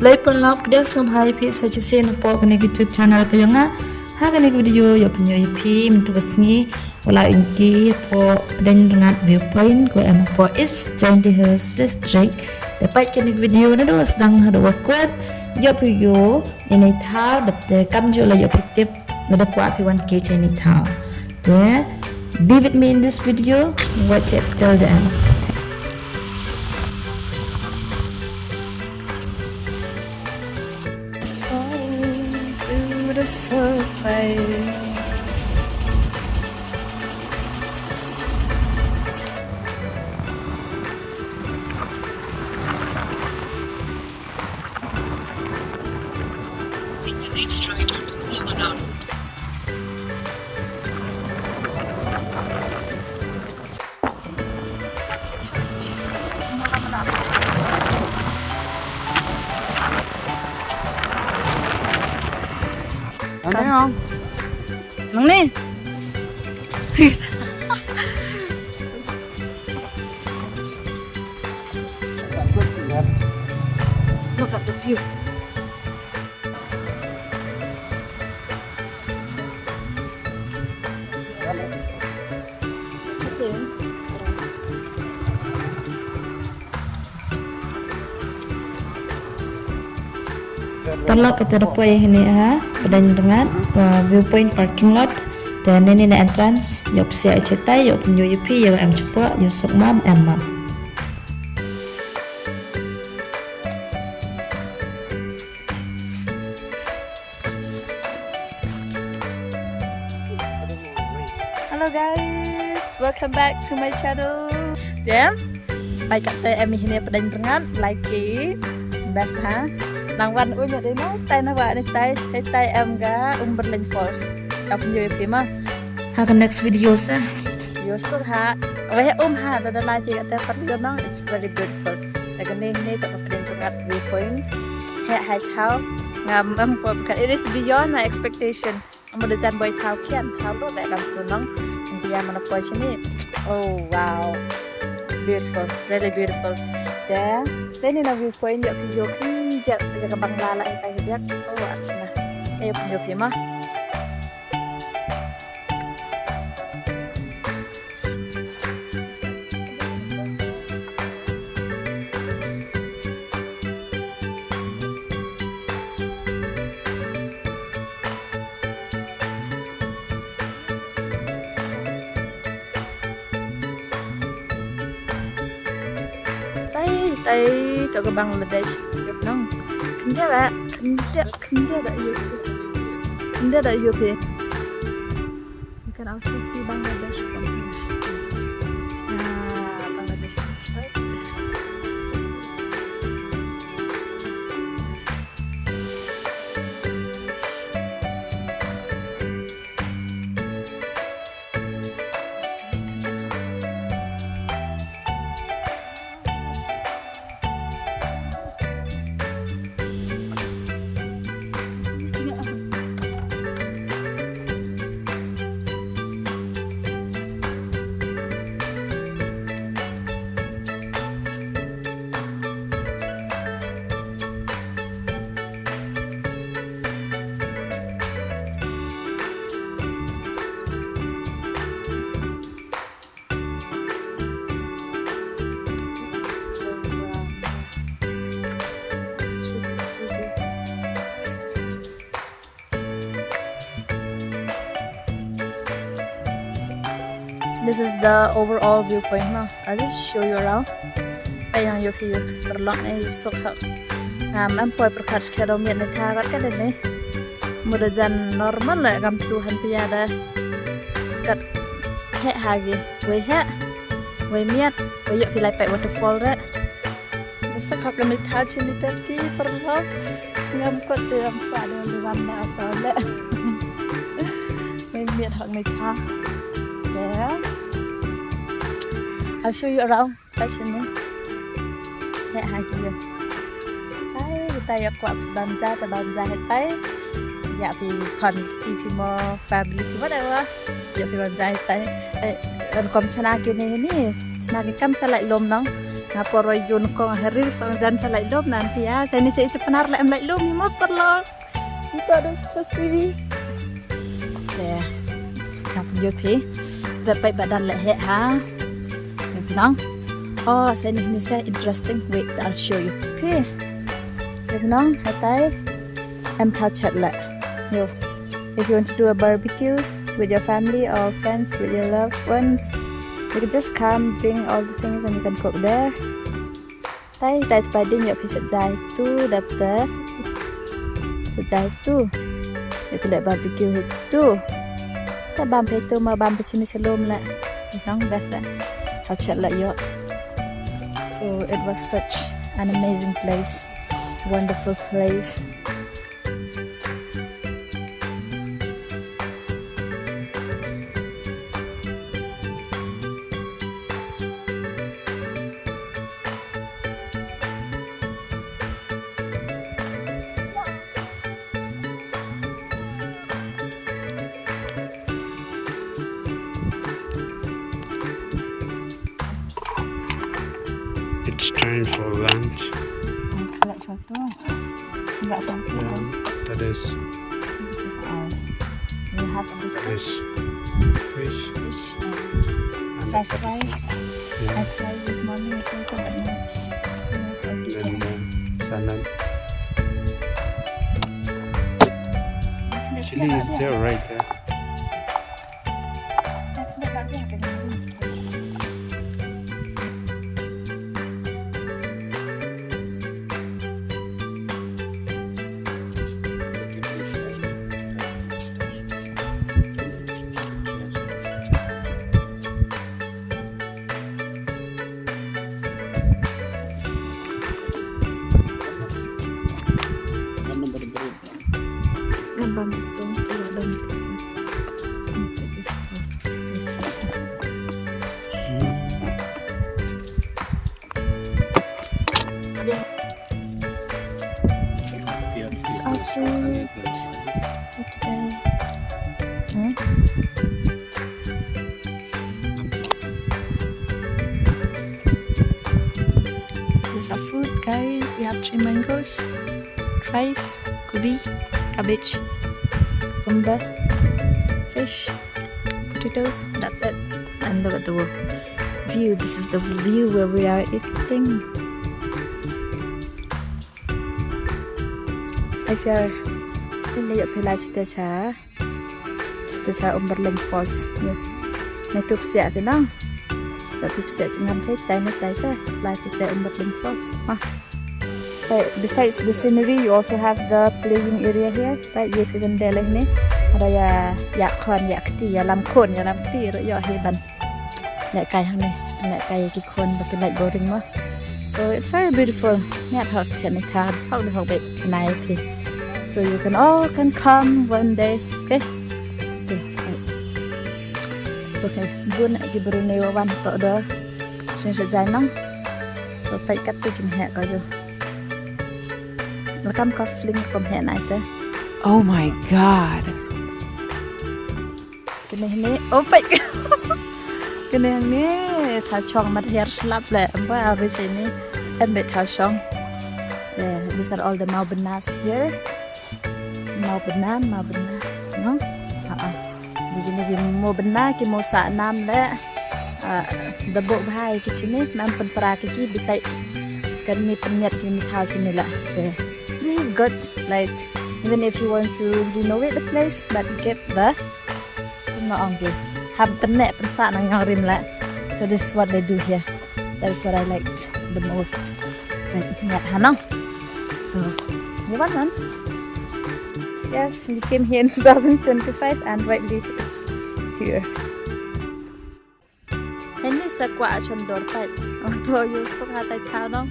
Khublei pernah pdeiñ sampai pi saja sen po kene YouTube channel ke yonga ha kene video yo penyo pi mentu kesni wala inki po Pdeiñ Rngad viewpoint ko em po East Jaintia Hills district dapat kene video na do sedang hado kuat yo pi yo ini thao dapte kam jo la yo pi tip na da kwa pi 1k chini thao there be with me in this video, watch it till the end. Beautiful place. Take the next right onto Lada. Thấy không? Nóng đi. Look at the view. Kalau kita dapat ini Pdeiñ Rngad viewpoint parking lot dan ini na entrance yop sia cetai yop penyu yupi yo em cepat yo sok mam em mam. Hello guys, welcome back to my channel. Yeah, baik kata em ini Pdeiñ Rngad lyuir best ha. Nang wan uy nhớ nói tay nó vậy này tay em ga Umbyrleiñ Falls đọc nhiều phim mà ha cái next video sa yo sur ha vậy ha da lai thì cái phần nó it's very beautiful like cái này tập Pdeiñ Rngad viewpoint hai thao ngam cái it is beyond my expectation mà được dàn bay thao khian thao đó tại làm tụi nó India mà nó coi chứ này oh wow beautiful really beautiful yeah đây là viewpoint được video jaga bangla la ay jak oh atsna ayo punyo pima tay jaga Bangladesh yuk nong Kende ba? Kende da you here. You can also see Bangladesh from here. Bangladesh is right. This is the overall viewpoint now. I'll just show you around. Pdeiñ yo here perlong ay sok ha. Em poi perkat kero miet ne thagat ka den ne. Muda jan normal la gam tuhan piada. Kat he hagi. We miet. We yo pilai pai waterfall re. Sok ha kan tha chin ni tapi perlong. Ngam kot dem pa dem wan na ta le. We miet hak ni tha. There. I'll show you around. That's in there. Yeah, hai kia. Tay quạt đàn ra hết tay. Dạ thì còn thì more family thì whatever. Dạ thì đàn ra hết tay. Còn chana kia này nè. Chana cái cam sa lại lom nóng. Ngapa royun kong hari dan sa Laitlum nanti ya. Saya ni saya cepenar lah Laitlum ni motor lo. Itu ada sini. Ya. Nak pergi dapat badan leh ha. Bilang. Oh, saya ni saya interesting. Wait, I'll show you. Okay. Bilang, hatai. Thao chat lah. Yo. If you want to do a barbecue with your family or friends, with your loved ones, you can just come, bring all the things and you can cook there. Tại pdeiñ nhậu phía dài tu đập té, dài tu, để lại barbecue tu. Tại bam phía tu mà bam phía trên shalom lại, nóng best lại, thao chat lại yo. So it was such an amazing place, wonderful place. It's time for lunch. Like soto, enggak soto. That is This is our. We have a fish. Fish. Fish. Fries. Yeah. I fries this morning with some nuts. And salad. Chili is there right there. Food for today. This is our food, guys. We have 3 mangoes, rice, gobi, cabbage, cucumber, fish, potatoes. That's it. And look at the view. This is the view where we are eating. If you are in the village, this is Umbyrleiñ Falls. YouTube sẽ cái nào, YouTube sẽ chỉ ngắm thấy tay nước tay sao. Life is there Umbyrleiñ Falls. But besides the scenery, you also have the playing area here. Right, you can there like này. Ada ya khon ya kti ya lam khon ya lam kti rồi ya heban. Leitkai hang này, leitkai cái khon và cái leit boring mà. So it's very beautiful. Net house can it have how the whole bit nice. So you can all come one day, okay? Okay, buôn lại cái Brunei one tọt đó, xin sẽ dài nóng. So phải cắt từ chừng hẹ coi rồi. Nó cầm Golflink cầm hẹ này thế. Oh my god. Cái này phải cái này tháo chong mặt hair slap lại, em phảiเอาไปใส่นี่em bị tháo chong. Yeah, these are all the baitynnad here. Baitynnad, no? Begini baitynnad ki mo sa nam le the babha ki chini nam pentra ki besides kan ni penyat ki thau sini la. This is good, like even if you want to renovate the place, but keep the no onge ham penek pensa nang yang rim la. So this is what they do here. That is what I liked the most. Like penyat hanong. So you want one? Yes, we came here in 2025 and rightly it's here. And this is quite a chondor peit. Although you so hard I town on.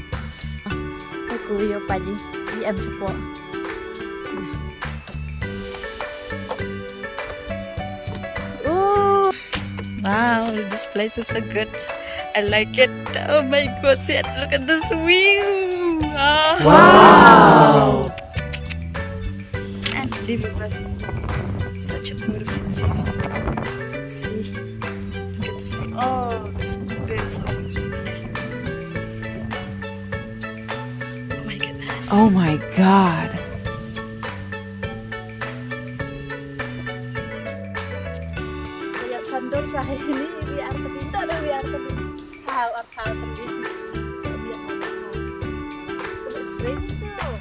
I go your body. The empty pot. Oh, wow, this place is so good. I like it. Oh my god, see, look at this view. Oh. Wow. Such a beautiful view. See, you get to see all these beautiful things from here. Oh my god. Kayak condong suara ini biar terpinta deh biar terpinta. How terpinta. It's raining now.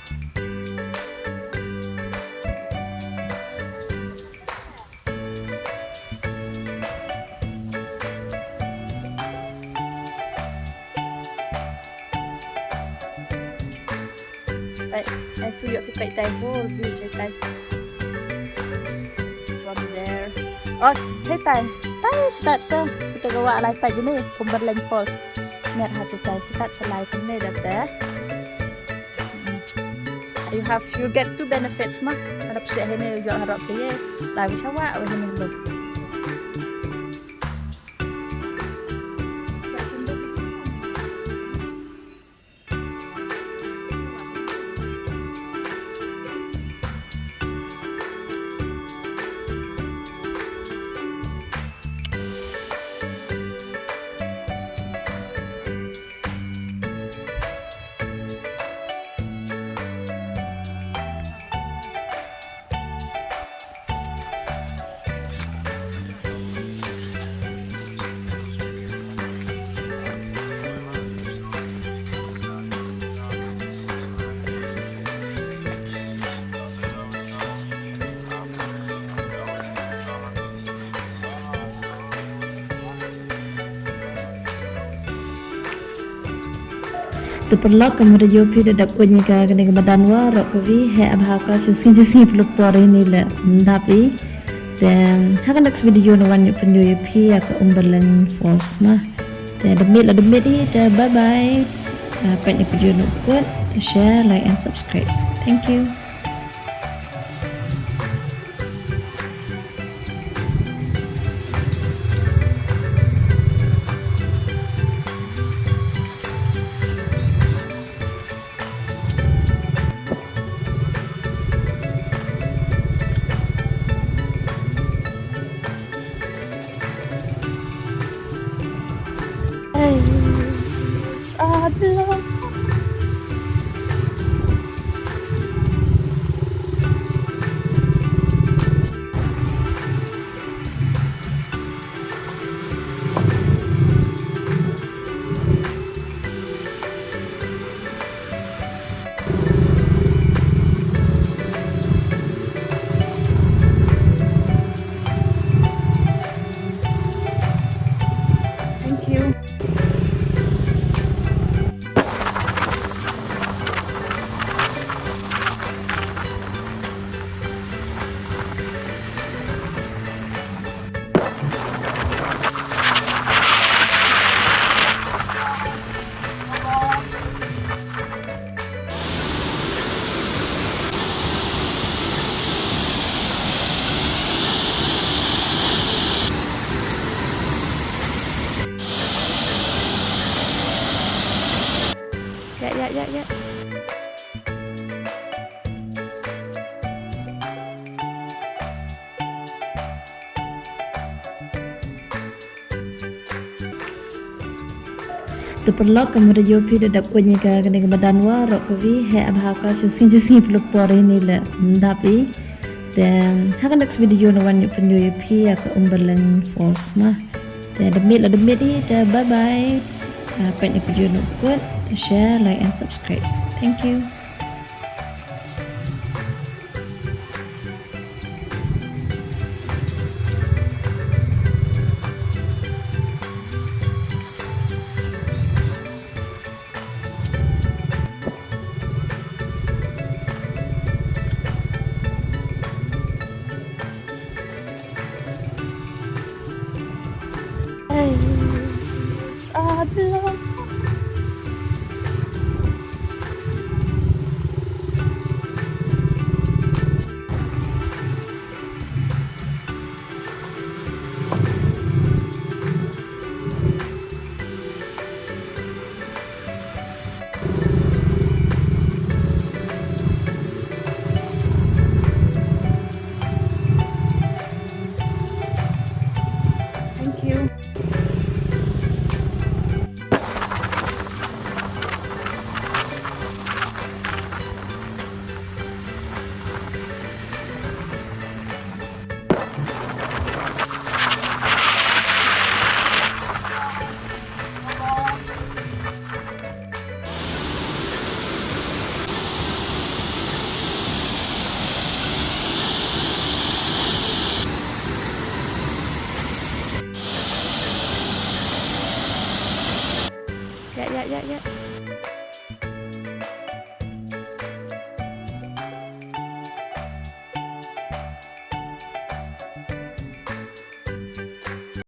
I tunjuk ke peitai full view cetai. From there. Oh, cetai. Tai start sa. Kita gawa Laitlum je ni, Umbyrleiñ Falls. Net ha cetai. Kita selai ni dah dah. You get two benefits mah. Harap sih ni jual harap dia. Lai bercawa awak ni belum. Terperlok kemudian Yopi dah punya kena kebadan wa rok kavi he abha ka sing peluk pori ni le tapi dan hakan next video no one pen Yopi ke Umbyrleiñ Falls mah dan demit ni bye bye pet ni video no good to share like and subscribe. Thank you. Ya. Terperlok kemudian Yopi dah punya kena kebadan wa rok kavi he abha ka sing peluk pori ni le tapi dan hakan next video no one pen Yopi ke Umbyrleiñ Falls mah dan demit ni bye bye pet ni video no good to share like and subscribe. Thank you. dạ